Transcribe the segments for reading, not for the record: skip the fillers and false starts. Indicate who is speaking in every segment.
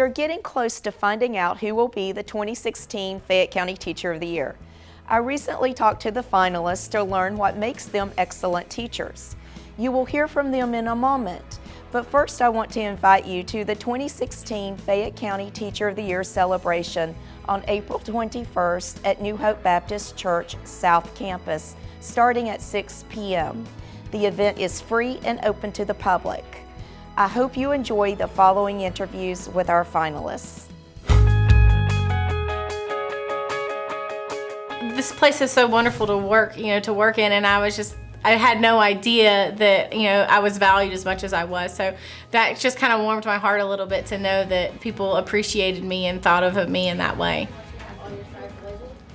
Speaker 1: are getting close to finding out who will be the 2016 Fayette County Teacher of the Year. I recently talked to the finalists to learn what makes them excellent teachers. You will hear from them in a moment, but first I want to invite you to the 2016 Fayette County Teacher of the Year celebration on April 21st at New Hope Baptist Church South Campus, starting at 6 p.m. The event is free and open to the public. I hope you enjoy the following interviews with our finalists.
Speaker 2: This place is so wonderful to work in, and I had no idea that, I was valued as much as I was. So that just kind of warmed my heart a little bit to know that people appreciated me and thought of me in that way.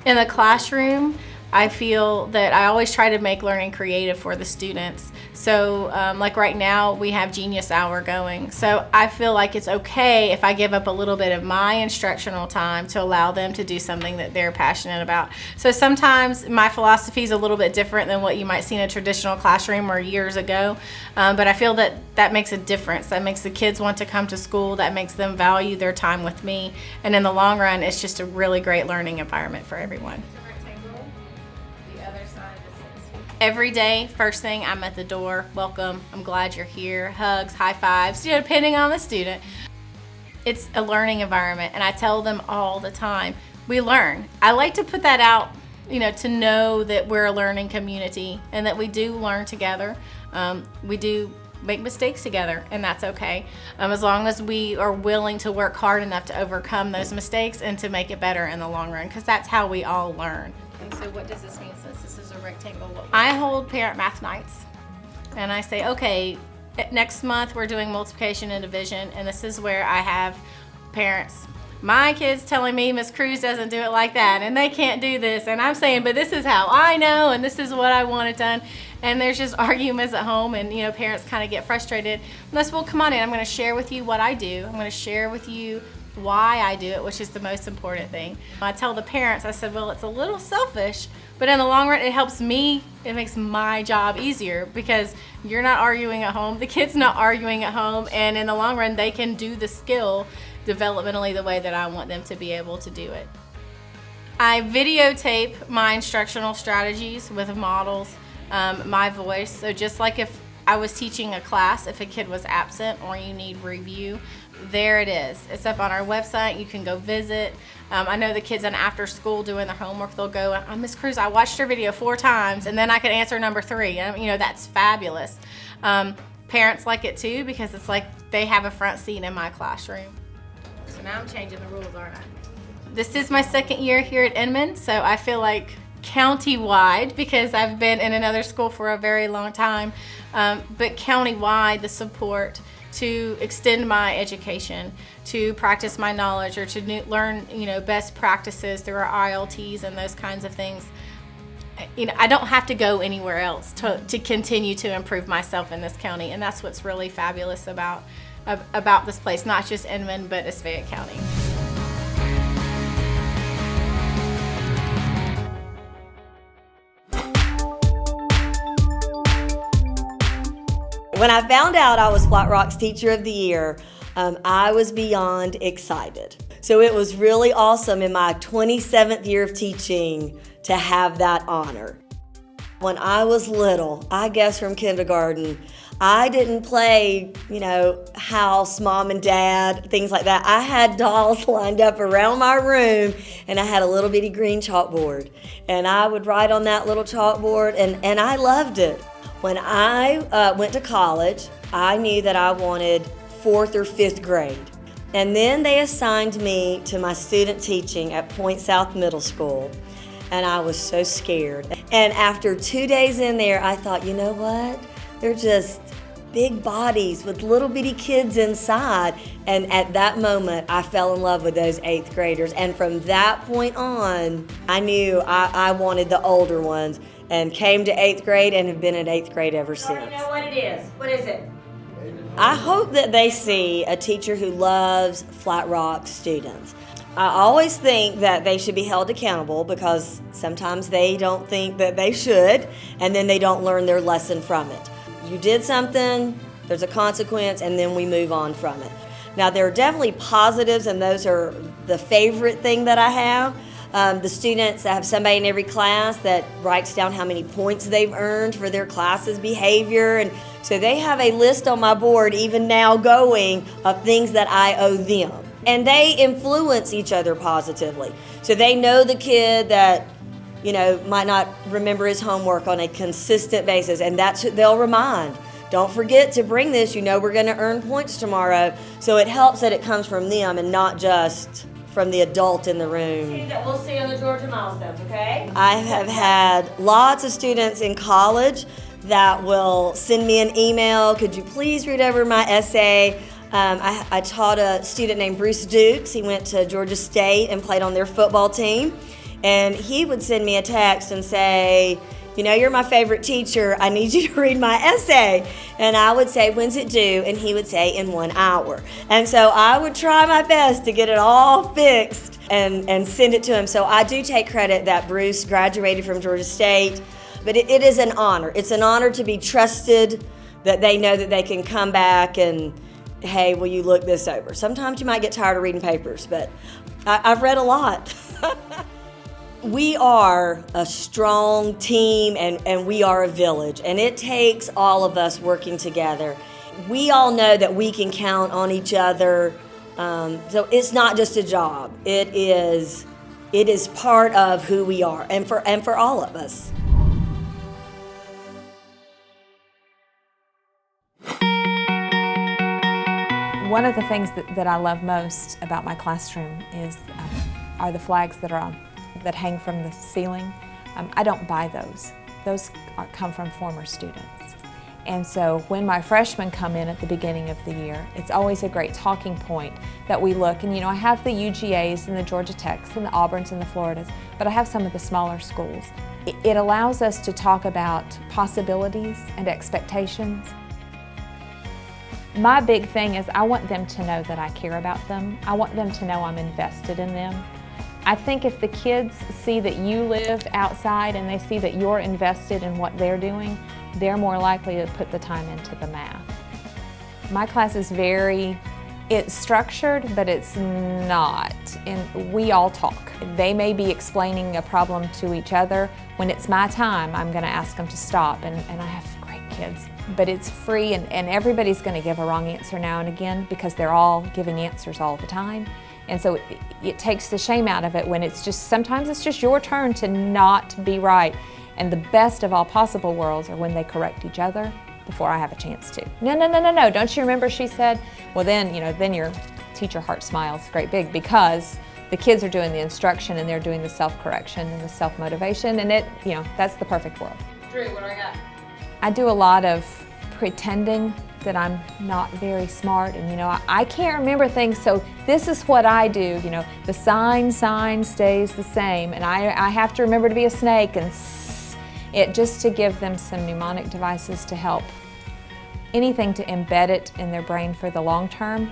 Speaker 2: In the classroom, I feel that I always try to make learning creative for the students. So like right now, we have Genius Hour going. So I feel like it's okay if I give up a little bit of my instructional time to allow them to do something that they're passionate about. So sometimes my philosophy is a little bit different than what you might see in a traditional classroom or years ago. But I feel that makes a difference. That makes the kids want to come to school. That makes them value their time with me. And in the long run, it's just a really great learning environment for everyone. Every day, first thing, I'm at the door. Welcome, I'm glad you're here. Hugs, high fives, depending on the student. It's a learning environment, and I tell them all the time, we learn. I like to put that out, to know that we're a learning community and that we do learn together. We do make mistakes together, and that's okay. As long as we are willing to work hard enough to overcome those mistakes and to make it better in the long run, because that's how we all learn. And so what does this mean since this is a rectangle? I hold parent math nights, and I say, okay, next month we're doing multiplication and division, and this is where I have parents. My kid's telling me Miss Cruz doesn't do it like that, and they can't do this, and I'm saying, but this is how I know, and this is what I want it done. And there's just arguments at home, and parents kind of get frustrated. And I said, well, come on in, I'm going to share with you what I do. I'm going to share with you why I do it, which is the most important thing. I tell the parents, I said, well, it's a little selfish, but in the long run, it helps me. It makes my job easier because you're not arguing at home, the kid's not arguing at home, and in the long run, they can do the skill developmentally the way that I want them to be able to do it. I videotape my instructional strategies with models, my voice. So just like if I was teaching a class, if a kid was absent or you need review, there it is. It's up on our website. You can go visit. I know the kids on after school doing their homework, they'll go, Miss Cruz, I watched your video 4 times and then I could answer number 3. And, that's fabulous. Parents like it too because it's like they have a front seat in my classroom. So now I'm changing the rules, aren't I? This is my 2nd year here at Inman, so I feel like county-wide because I've been in another school for a very long time, but county-wide, the support to extend my education, to practice my knowledge, or to learn, best practices through our ILTs and those kinds of things. I don't have to go anywhere else to continue to improve myself in this county, and that's what's really fabulous about this place, not just Inman, but it's Fayette County.
Speaker 3: When I found out I was Flat Rock's Teacher of the Year, I was beyond excited. So it was really awesome in my 27th year of teaching to have that honor. When I was little, I guess from kindergarten, I didn't play, house, mom and dad, things like that. I had dolls lined up around my room, and I had a little bitty green chalkboard. And I would write on that little chalkboard, and I loved it. When I went to college, I knew that I wanted 4th or 5th grade. And then they assigned me to my student teaching at Point South Middle School. And I was so scared. And after 2 days in there, I thought, you know what? They're just big bodies with little bitty kids inside. And at that moment, I fell in love with those 8th graders. And from that point on, I knew I wanted the older ones, and came to 8th grade and have been in 8th grade ever since.
Speaker 4: I already know what it is. What is it?
Speaker 3: I hope that they see a teacher who loves Flat Rock students. I always think that they should be held accountable because sometimes they don't think that they should, and then they don't learn their lesson from it. You did something, there's a consequence, and then we move on from it. Now, there are definitely positives, and those are the favorite thing that I have. The students, I have somebody in every class that writes down how many points they've earned for their class's behavior, and so they have a list on my board even now going of things that I owe them. And they influence each other positively. So they know the kid that, might not remember his homework on a consistent basis, and that's what they'll remind. Don't forget to bring this, we're going to earn points tomorrow. So it helps that it comes from them and not just from the adult in the room.
Speaker 4: We'll see on the Georgia milestones, okay?
Speaker 3: I have had lots of students in college that will send me an email, could you please read over my essay? I taught a student named Bruce Dukes. He went to Georgia State and played on their football team. And he would send me a text and say, you're my favorite teacher. I need you to read my essay. And I would say, when's it due? And he would say, in 1 hour. And so I would try my best to get it all fixed and send it to him. So I do take credit that Bruce graduated from Georgia State. But it is an honor. It's an honor to be trusted, that they know that they can come back and, hey, will you look this over? Sometimes you might get tired of reading papers, but I've read a lot. We are a strong team, and we are a village, and it takes all of us working together. We all know that we can count on each other, so it's not just a job. It is part of who we are, and for all of us.
Speaker 5: One of the things that I love most about my classroom are the flags that hang from the ceiling. I don't buy those. Those come from former students. And so when my freshmen come in at the beginning of the year, it's always a great talking point that we look, and I have the UGAs and the Georgia Techs and the Auburns and the Floridas, but I have some of the smaller schools. It allows us to talk about possibilities and expectations. My big thing is I want them to know that I care about them. I want them to know I'm invested in them. I think if the kids see that you live outside and they see that you're invested in what they're doing, they're more likely to put the time into the math. My class is it's structured, but it's not. And we all talk. They may be explaining a problem to each other. When it's my time, I'm going to ask them to stop, and I have great kids. But it's free, and everybody's going to give a wrong answer now and again because they're all giving answers all the time. And so it takes the shame out of it when sometimes it's just your turn to not be right. And the best of all possible worlds are when they correct each other before I have a chance to. No, don't you remember she said? Well then your teacher heart smiles great big because the kids are doing the instruction and they're doing the self-correction and the self-motivation, and that's the perfect world.
Speaker 2: Drew, what do I got?
Speaker 5: I do a lot of pretending that I'm not very smart, and I can't remember things, so this is what I do. The sign stays the same, and I have to remember to be a snake, and just to give them some mnemonic devices to help. Anything to embed it in their brain for the long term.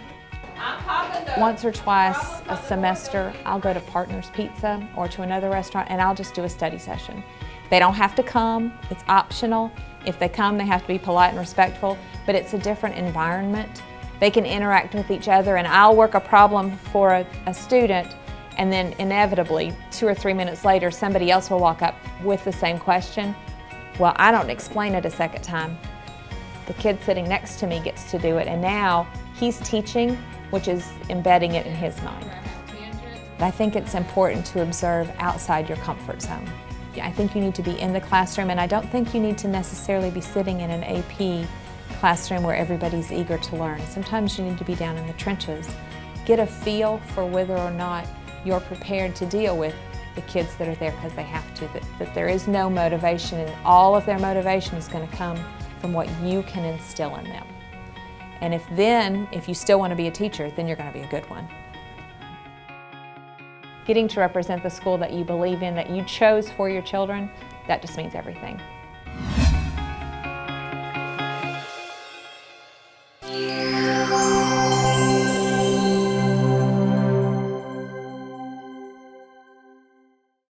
Speaker 5: Once or twice a semester, I'll go to Partners Pizza or to another restaurant, and I'll just do a study session. They don't have to come, it's optional. If they come, they have to be polite and respectful, but it's a different environment. They can interact with each other, and I'll work a problem for a student, and then inevitably, 2 or 3 minutes later, somebody else will walk up with the same question. Well, I don't explain it a second time. The kid sitting next to me gets to do it, and now he's teaching, which is embedding it in his mind. I think it's important to observe outside your comfort zone. I think you need to be in the classroom, and I don't think you need to necessarily be sitting in an AP classroom where everybody's eager to learn. Sometimes you need to be down in the trenches. Get a feel for whether or not you're prepared to deal with the kids that are there because they have to, that there is no motivation, and all of their motivation is going to come from what you can instill in them. And if you still want to be a teacher, then you're going to be a good one. Getting to represent the school that you believe in, that you chose for your children, that just means everything.